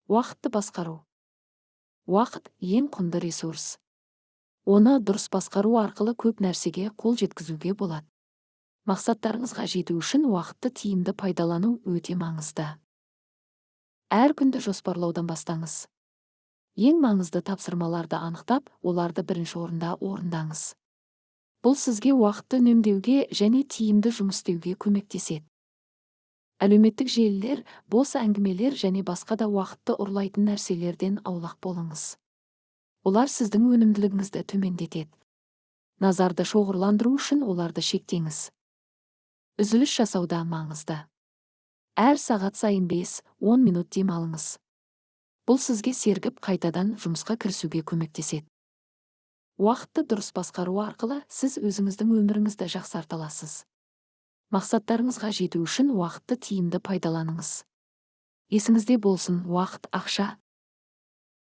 Уақытты басқару. Уақыт ең құнды ресурс. Оны дұрыс басқару арқылы көп нәрсеге қол жеткізуге болады. Мақсаттарыңызға жету үшін уақытты тиімді пайдалану өте маңызды. Әр күнді жоспарлаудан бастаңыз. Ең маңызды тапсырмаларды анықтап, оларды бірінші орында орындаңыз. Бұл сізге уақытты үнемдеуге және тиімді жұмыс істеуге көмектеседі. Әлеуметтік желілер, бос әңгімелер және басқа да уақытты ұрлайтын нәрселерден аулақ болыңыз. Олар сіздің өнімділігіңізді төмендетеді. Назарды шоғырландыру үшін оларды шектеңіз. Үзіліс жасауда маңызды. Әр сағат сайын 5-10 минут демалыңыз. Бұл сізге сергіп қайтадан жұмысқа кірісуге көмектеседі. Уақытты дұрыс басқару арқылы сіз өзіңіздің өміріңізді жақсарта аласыз. Мақсаттарыңызға жету үшін уақытты тиімді пайдаланыңыз. Есіңізде болсын, уақыт ақша,